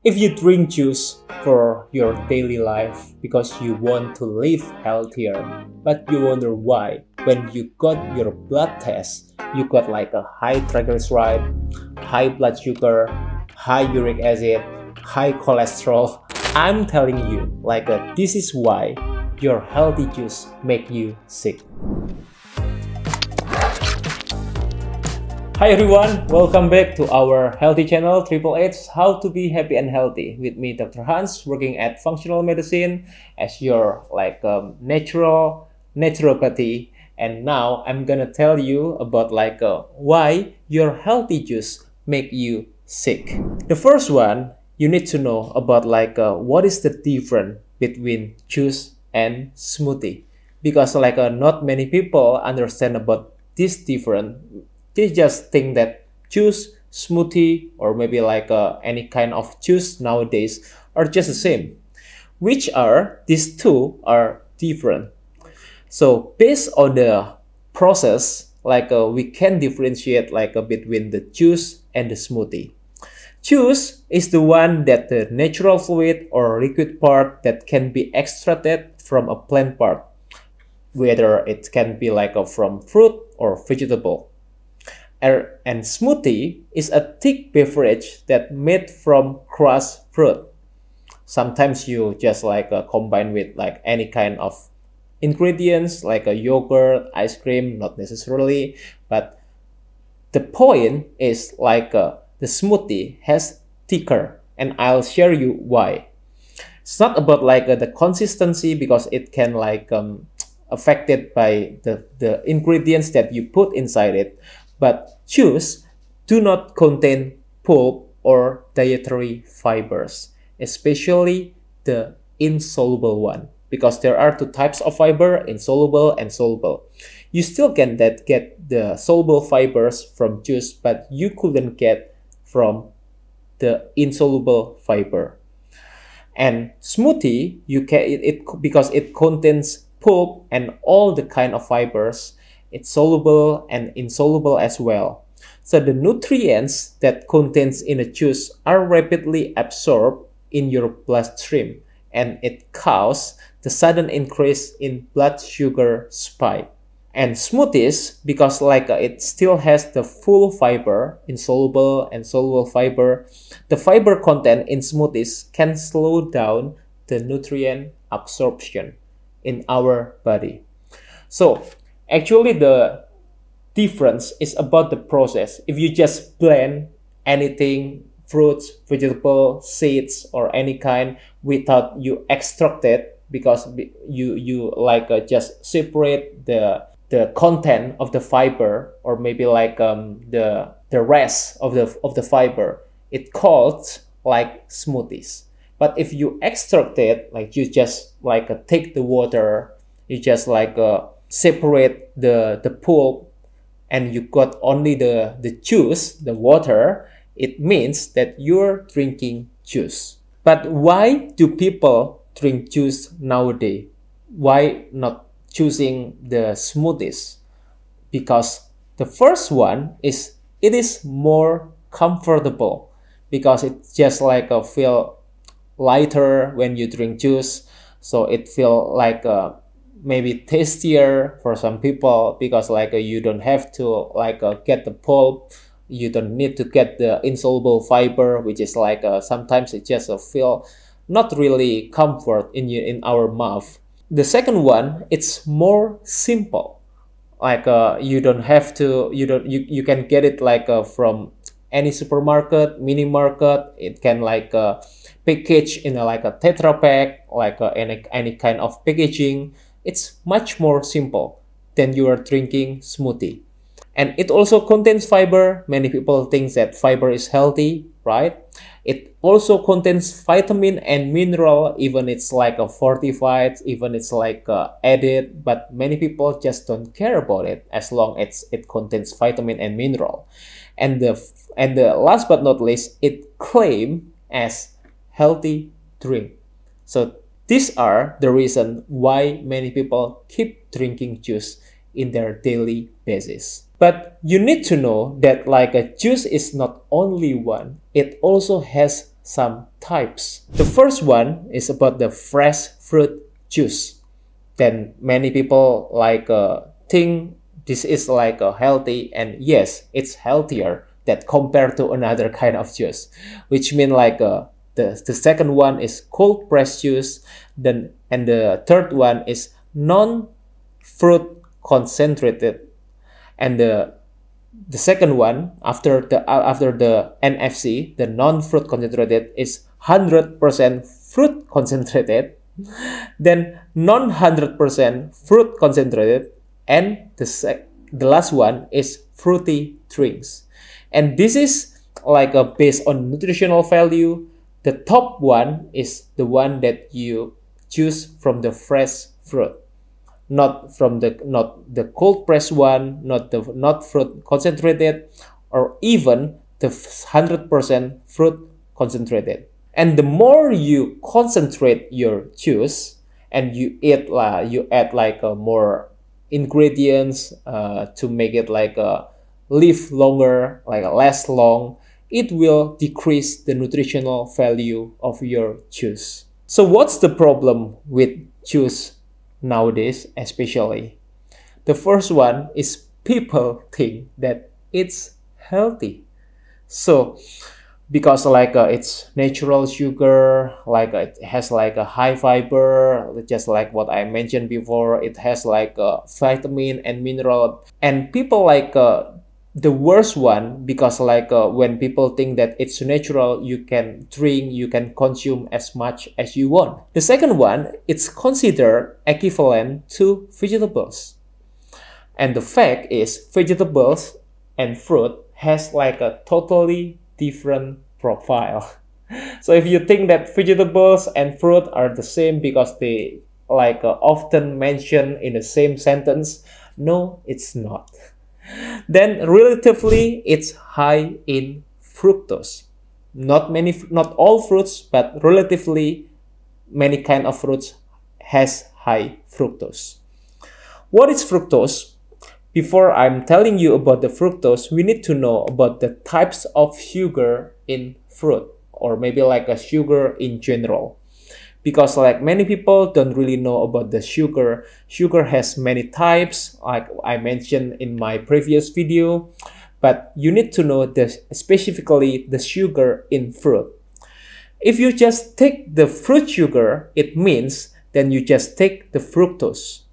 If you drink juice for your daily life because you want to live healthier, but you wonder why, when you got your blood test, you got like a high triglyceride, high blood sugar, high uric acid, high cholesterol. I'm telling you, this is why your healthy juice make you sick. Hi everyone, welcome back to our healthy channel Triple H How to Be Happy and Healthy with me Dr. Hans, working at Functional Medicine as your naturopathy. And now I'm gonna tell you about why your healthy juice make you sick. The first one you need to know about what is the difference between juice and smoothie, because not many people understand about this difference. They just think that juice, smoothie, or maybe any kind of juice nowadays are just the same. Which are these two are different. So based on the process, we can differentiate between the juice and the smoothie. Juice is the one that the natural fluid or liquid part that can be extracted from a plant part, whether it can be from fruit or vegetable. And smoothie is a thick beverage that made from crushed fruit. Sometimes you just combine with any kind of ingredients like a yogurt, ice cream, not necessarily, but the point is the smoothie has thicker, and I'll share you why. It's not about the consistency, because it can affected by the ingredients that you put inside it. But juice do not contain pulp or dietary fibers, especially the insoluble one, because there are two types of fiber, insoluble and soluble. You still can get the soluble fibers from juice, but you couldn't get from the insoluble fiber. And smoothie, you can because it contains pulp and all the kind of fibers. It's soluble and insoluble as well. So the nutrients that contains in a juice are rapidly absorbed in your bloodstream, and it causes the sudden increase in blood sugar spike. And smoothies, because it still has the full fiber, insoluble and soluble fiber, the fiber content in smoothies can slow down the nutrient absorption in our body. So actually, the difference is about the process. If you just blend anything, fruits, vegetable, seeds, or any kind, without you extract it, because you just separate the content of the fiber, or maybe the rest of the fiber, it calls smoothies. But if you extract it, you just take the water, you just separate the pulp, and you got only the juice, the water, it means that you're drinking juice. But why do people drink juice nowadays? Why not choosing the smoothies? Because the first one is it is more comfortable, because it just feel lighter when you drink juice. So it feel maybe tastier for some people, because you don't have to get the pulp, you don't need to get the insoluble fiber, which is sometimes it just feel not really comfort in our mouth. The second one, it's more simple, you don't have to, you can get it from any supermarket, mini market. It can package in a Tetra Pak, any kind of packaging. It's much more simple than you are drinking smoothie. And it also contains fiber. Many people think that fiber is healthy, right? It also contains vitamin and mineral, even it's fortified, even it's added, but many people just don't care about it as long as it contains vitamin and mineral. And the last but not least, it claimed as healthy drink. So these are the reason why many people keep drinking juice in their daily basis. But you need to know that a juice is not only one, it also has some types. The first one is about the fresh fruit juice. Then many people think this is healthy, and yes, it's healthier that compared to another kind of juice, which mean the second one is cold pressed juice, and the third one is non-fruit concentrated, and the second one after the NFC, the non-fruit concentrated, is 100% fruit concentrated, then non-100% fruit concentrated, and the last one is fruity drinks. And this is based on nutritional value. The top one is the one that you choose from the fresh fruit, not the cold pressed one, not fruit concentrated, or even the 100% fruit concentrated. And the more you concentrate your juice and you add more ingredients to make it live longer, last long, it will decrease the nutritional value of your juice. So what's the problem with juice nowadays, especially? The first one is people think that it's healthy. So because it's natural sugar, it has a high fiber, just like what I mentioned before, it has vitamin and mineral, and people the worst one, because when people think that it's natural, you can drink, you can consume as much as you want. The second one, it's considered equivalent to vegetables, and the fact is vegetables and fruit has a totally different profile. So if you think that vegetables and fruit are the same because they often mentioned in the same sentence, no, it's not. Then relatively it's high in fructose. Not all fruits, but relatively many kind of fruits has high fructose. What is fructose? Before I'm telling you about the fructose, we need to know about the types of sugar in fruit, or maybe a sugar in general. Because many people don't really know about the sugar. Sugar has many types, like I mentioned in my previous video, but you need to know specifically the sugar in fruit. If you just take the fruit sugar, it means then you just take the fructose.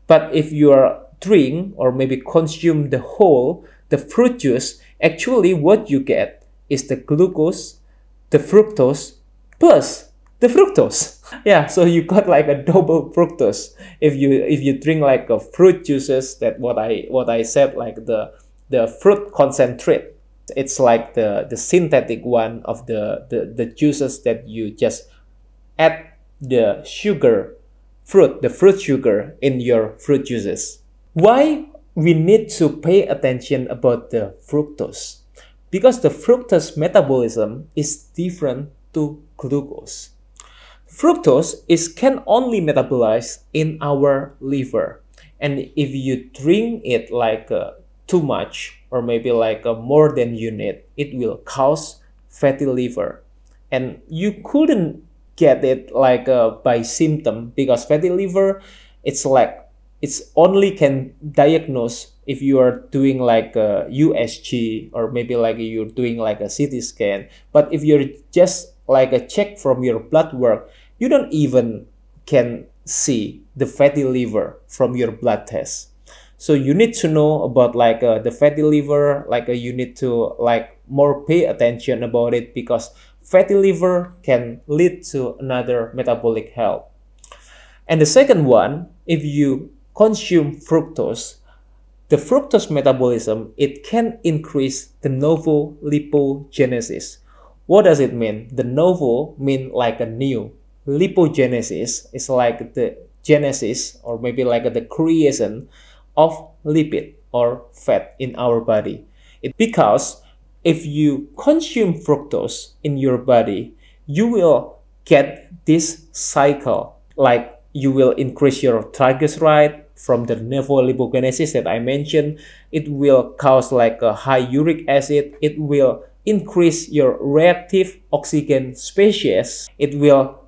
But if you are drink or maybe consume the fruit juice, actually what you get is the glucose, the fructose, plus the fructose. Yeah, so you got a double fructose if you drink a fruit juices, that what I said, the fruit concentrate. It's the synthetic one of the juices that you just add the fruit sugar in your fruit juices. Why we need to pay attention about the fructose? Because the fructose metabolism is different to glucose. Fructose can only metabolize in our liver, and if you drink it too much, or maybe more than you need, it will cause fatty liver. And you couldn't get it by symptom, because fatty liver, it's only can diagnose if you are doing a USG, or maybe you're doing a CT scan. But if you're just a check from your blood work, you don't even can see the fatty liver from your blood test. So you need to know about the fatty liver, you need to more pay attention about it, because fatty liver can lead to another metabolic health. And the second one, if you consume fructose, the fructose metabolism, it can increase the novo lipogenesis. What does it mean? The novo mean a new. Lipogenesis is the genesis, or maybe the creation of lipid or fat in our body. Because if you consume fructose in your body, you will get this cycle, you will increase your triglyceride from the novo lipogenesis that I mentioned. It will cause a high uric acid. It will increase your reactive oxygen species. It will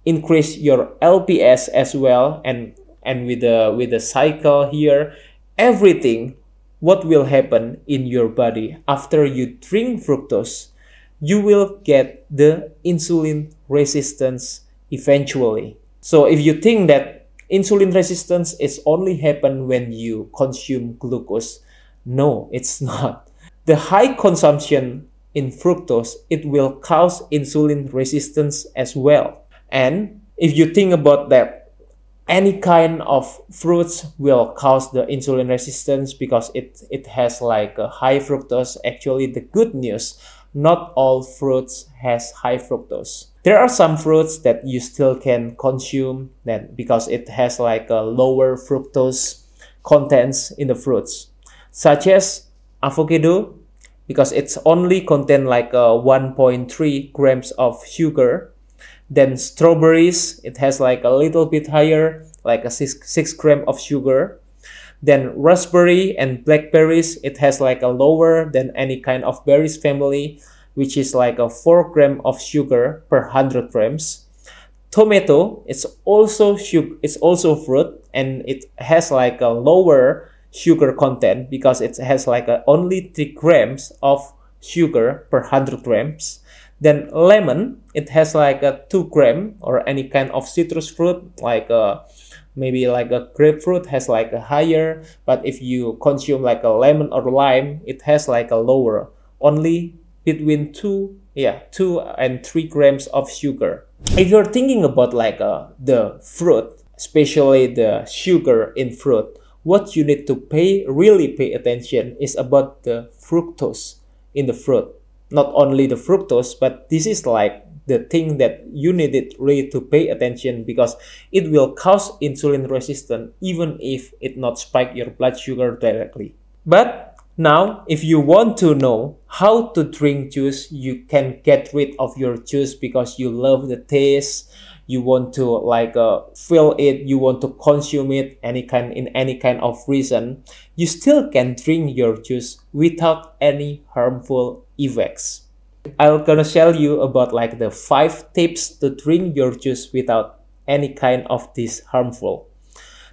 increase your LPS as well, and with the cycle here, everything what will happen in your body after you drink fructose, you will get the insulin resistance eventually. So if you think that insulin resistance is only happen when you consume glucose, no, it's not. The high consumption in fructose, it will cause insulin resistance as well. And if you think about that, any kind of fruits will cause the insulin resistance because it has like a high fructose. Actually, the good news, not all fruits has high fructose. There are some fruits that you still can consume that because it has like a lower fructose contents in the fruits, such as avocado, because it's only contain like 1.3 grams of sugar. Then strawberries, it has like a little bit higher, like a 6 gram of sugar. Then raspberry and blackberries, it has like a lower than any kind of berries family, which is like a 4 gram of sugar per 100 grams. Tomato, it's also fruit, and it has like a lower sugar content because it has like only 3 grams of sugar per 100 grams. Then lemon, it has like a 2 gram, or any kind of citrus fruit, like maybe like a grapefruit has like a higher, but if you consume like a lemon or lime, it has like a lower, only between 2 and 3 grams of sugar. If you're thinking about like the fruit, especially the sugar in fruit, what you need to really pay attention is about the fructose in the fruit. Not only the fructose, but this is like the thing that you needed really to pay attention, because it will cause insulin resistance even if it not spike your blood sugar directly. But now, if you want to know how to drink juice, you can get rid of your juice because you love the taste, you want to like feel it, you want to consume it in any kind of reason, you still can drink your juice without any harmful effects. I'm gonna tell you about like the 5 tips to drink your juice without any kind of this harmful.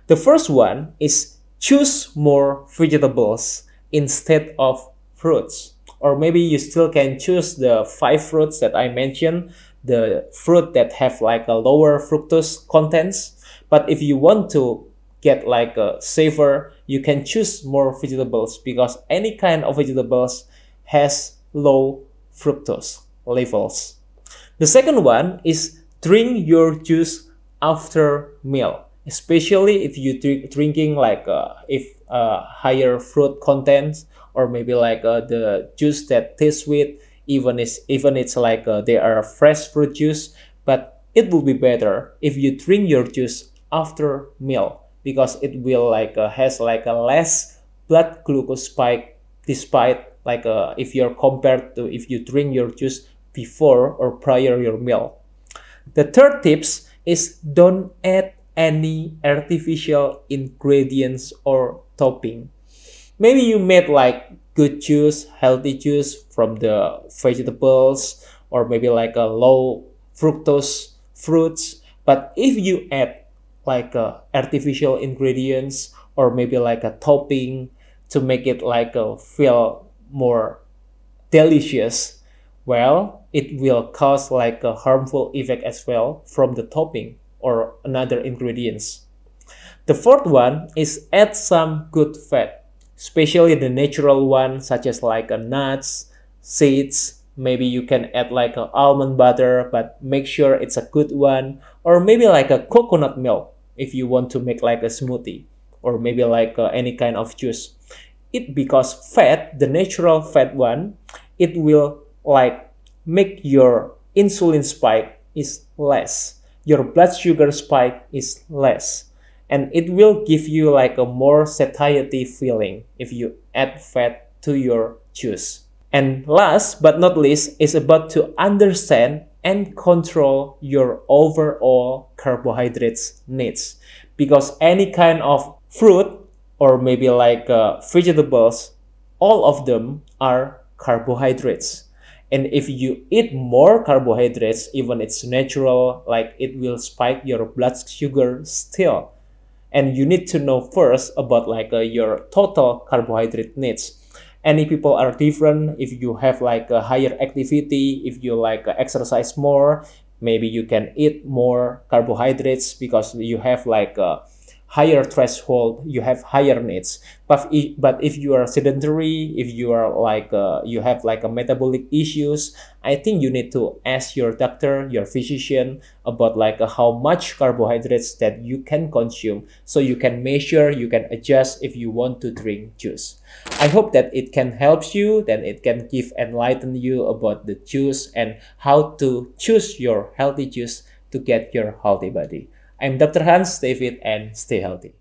The first one is choose more vegetables instead of fruits. Or maybe you still can choose the 5 fruits that I mentioned, the fruit that have like a lower fructose contents. But if you want to get like a safer, you can choose more vegetables, because any kind of vegetables has low fructose levels. The second one is drink your juice after meal, especially if you drinking like higher fruit contents, or maybe like the juice that tastes sweet, even it's like they are fresh fruit juice. But it will be better if you drink your juice after meal, because it will like has like a less blood glucose spike, despite like if you're compared to if you drink your juice before or prior your meal. The third tips is don't add any artificial ingredients or topping. Maybe you made like good juice, healthy juice from the vegetables, or maybe like a low fructose fruits, but if you add like artificial ingredients, or maybe like a topping to make it like feel more delicious, well, it will cause like a harmful effect as well from the topping or another ingredients. The fourth one is add some good fat, especially the natural one, such as like nuts, seeds. Maybe you can add like almond butter, but make sure it's a good one, or maybe like a coconut milk if you want to make like a smoothie, or maybe like any kind of juice. Because fat, the natural fat one, it will like make your insulin spike is less, your blood sugar spike is less, and it will give you like a more satiety feeling if you add fat to your juice. And last but not least is about to understand and control your overall carbohydrates needs, because any kind of fruit or maybe like vegetables, all of them are carbohydrates. And if you eat more carbohydrates, even it's natural, like it will spike your blood sugar still. And you need to know first about your total carbohydrate needs. Any people are different. If you have like a higher activity, if you like exercise more, maybe you can eat more carbohydrates because you have like a higher threshold, you have higher needs. But if you are sedentary, if you are like you have like a metabolic issues, I think you need to ask your doctor, your physician, about like how much carbohydrates that you can consume, so you can measure, you can adjust if you want to drink juice. I hope that it can help you, that it can give enlighten you about the juice and how to choose your healthy juice to get your healthy body. I'm Dr. Hans. Stay fit and stay healthy.